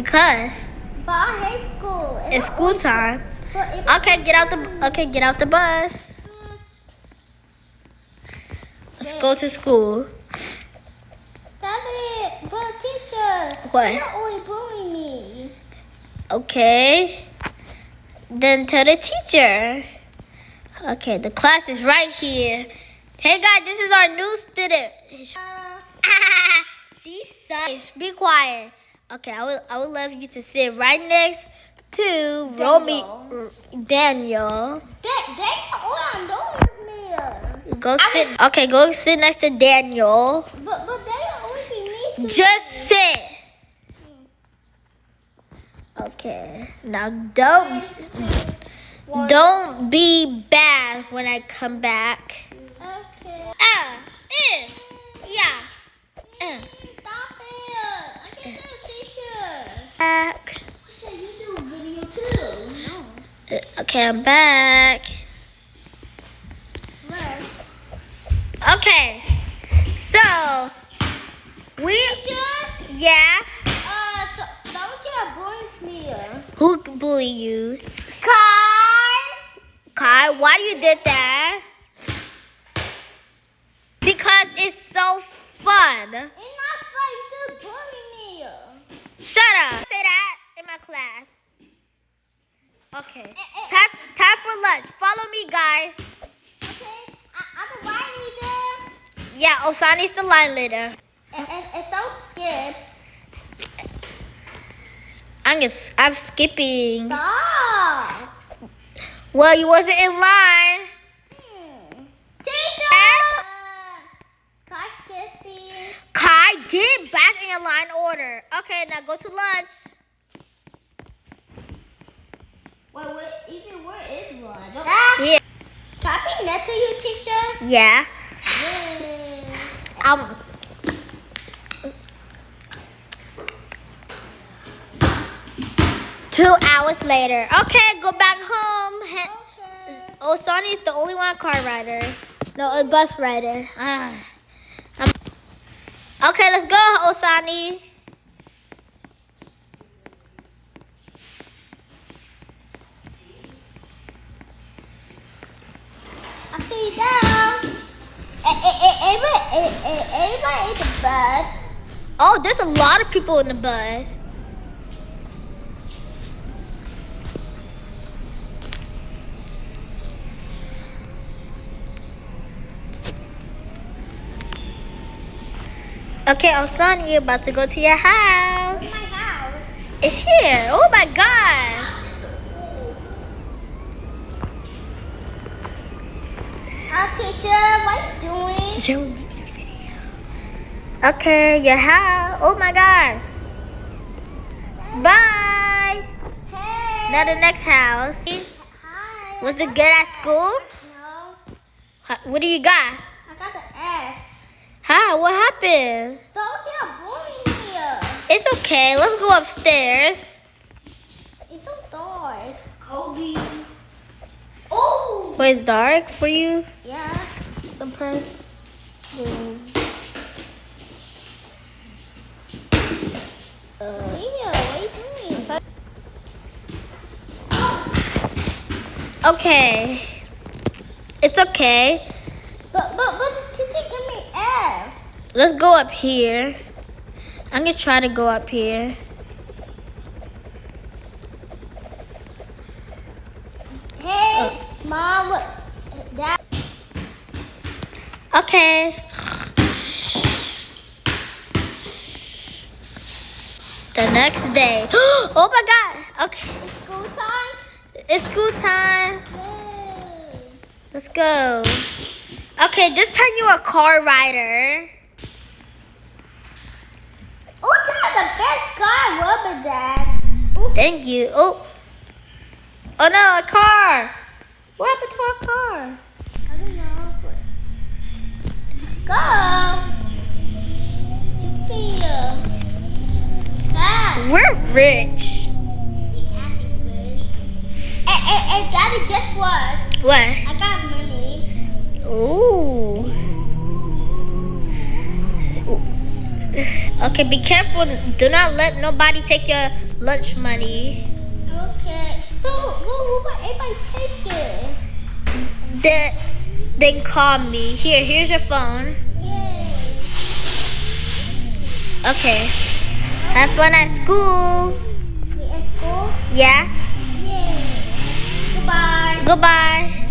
Because But I hate school. it's school time. But Okay, get out the bus. Let's go to school. Daddy, but teacher. What? You're always bullying me. Okay. Then tell the teacher. Okay, the class is right here. Hey guys, this is our new student. She sucks. Be quiet. Okay, I would love you to sit right next to Daniel. Go sit. Okay, go sit next to Daniel. But they always need to. Just sit. Okay. Now don't be bad when I come back. Okay. Yeah. Stop it. I can tell the teacher. Back. I said you do a video too. No. Okay, I'm back. Where? Okay. So we. Teacher? Yeah. Don't get bullied here. Who bully you? Kai. Why you did that? Because it's so fun. It's not fun. You still bully me. Shut up. Say that in my class. Okay. Time for lunch. Follow me, guys. Okay. I'm the line leader. Yeah, Osani's the line leader. It's so good. I'm skipping. Stop. Well, you wasn't in line. Teacher. Kai skipping. Kai, get back in your line order. Okay, now go to lunch. Wait, where is lunch? Yeah. Can I be next to you, teacher? Yeah. Yeah. 2 hours later. Okay, go back home. Okay. Osani's the only one car rider. No, a bus rider. Okay, let's go, Osani. I see you down. Everybody in the bus. Oh, there's a lot of people in the bus. Okay, Osani, you're about to go to your house. Where's my house? It's here. Oh my God. Teacher, what are you doing? Joe, make your video. Okay, your house. Oh my gosh. Bye. Hey. Now the next house. Hi. Was it good at school? No. What do you got? I got the S. Hi, what happened? Don't get bullying here. It's okay. Let's go upstairs. It's so dark. Kobe. Oh. Wait, it's dark for you? Yeah. The press. Leah, what are you doing? Okay. It's okay. But the teacher gave me F. Let's go up here. I'm gonna try to go up here. Hey, Mom, Dad. Okay. The next day. Oh my God. Okay. It's school time. It's school time. Yay. Let's go. Okay, this time you're a car rider. Oh, this is the best car ever, Dad. Ooh. Thank you. Oh. Oh no, a car. What happened to our car? I don't know. Go. Sophia. Dad. We're rich. We actually rich. Hey, Daddy, guess what? What? I got money. Ooh. Okay, be careful. Do not let nobody take your lunch money. Okay. But if I take it? Then call me. Here's your phone. Yay. Okay. Have fun at school. We at school? Yeah. Yay. Goodbye. Goodbye.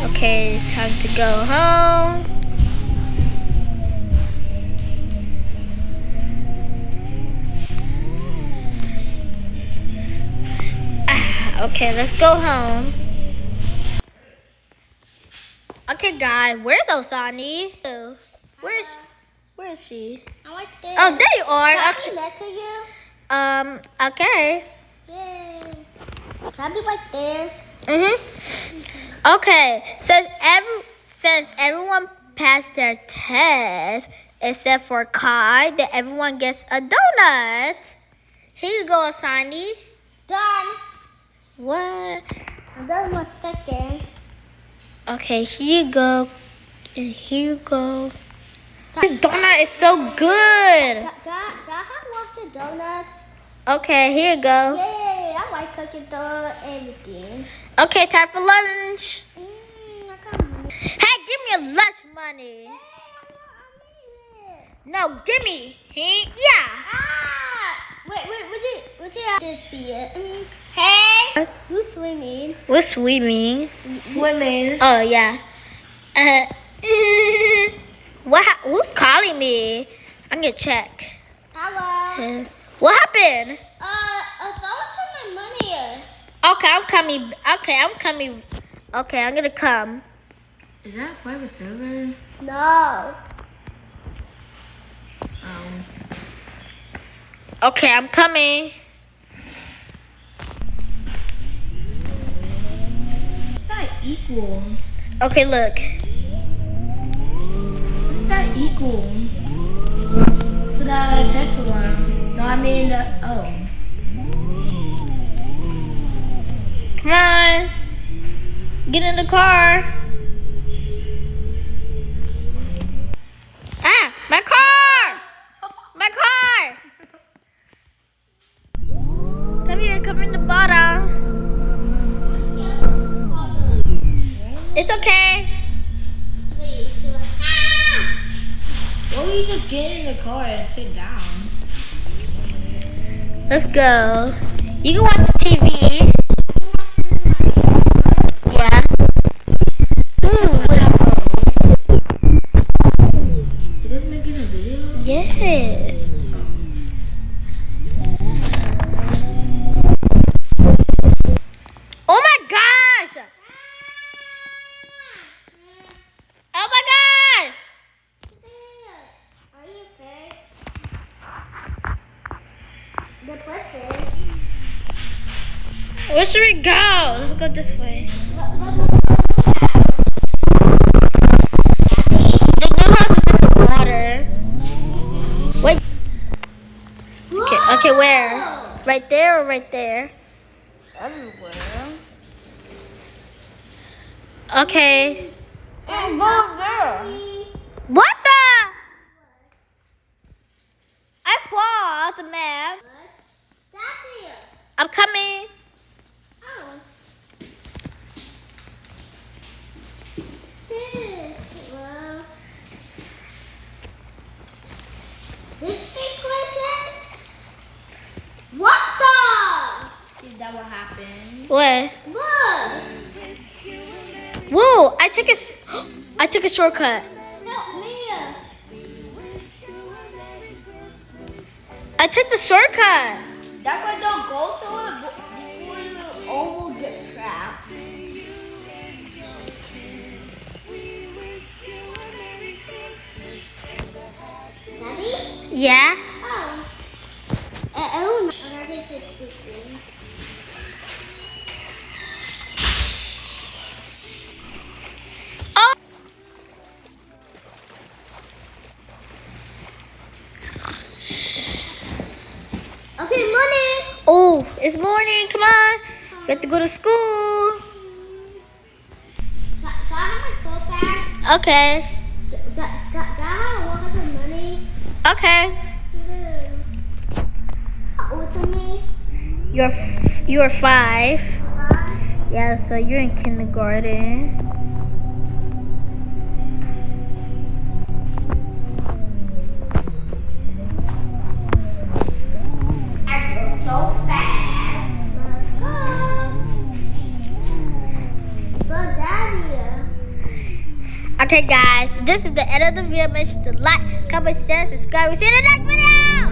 Okay, time to go home. Okay, let's go home. Okay, guys, where's Osani? Where is she? I like this. Oh, there you are. Can I Okay. be that to you? Okay. Yay. Can I be like this? Okay. Since everyone passed their test except for Kai, then everyone gets a donut. Here you go, Asani. Done. What? I'm done 1 second. Okay, here you go. And here you go. This donut is so good. Can I have lots of donuts? Okay, here you go. Yay. I like cooking donuts and everything. Okay, time for lunch. I can't Hey, give me your lunch money. Hey, I need it. No, give me. Yeah. Wait, would you have to see it? Hey, who's swimming? We're swimming. Swimming. Oh, yeah. Who's calling me? I'm gonna check. Hello. What happened? Someone took my money. Okay, I'm coming. Okay, I'm gonna come. Is that a private server? No. Okay, I'm coming. It's not equal. Okay, look. It's not equal. For the Tesla one. No, I mean, oh. Come on. Get in the car. Ah, my car! My car! Come here, come in the bottom. It's okay. 3, 2, Why don't you just get in the car and sit down? Let's go. You can watch the TV. Yeah. You guys making a video? Yes. Oh my gosh! Oh my god! Are you okay? The pussy. Where should we go? Let's go this way. The new house is in the water. Wait. Okay, where? Right there or right there? Everywhere. Okay. And move there. What the? I fall off the map. Daddy. I'm coming. Oh. This. Well. This big question? What the? Is that what happened? What? Look. Whoa! I took a shortcut. Help me. I took the shortcut. That's why don't go through it before you almost get trapped. Daddy? Yeah. Oh. I don't know. I'm gonna take this quickly. Oh. Okay, money. Oh, it's morning. Come on. We have to go to school. Can I have my phone back? Okay. Do I have 100 money? Okay. Yeah. to me? You're 5. Yeah, so you're in kindergarten. I go so fast. But Daddy. Okay, guys, this is the end of the video. Make sure to like, comment, share, subscribe. We see you in the next video.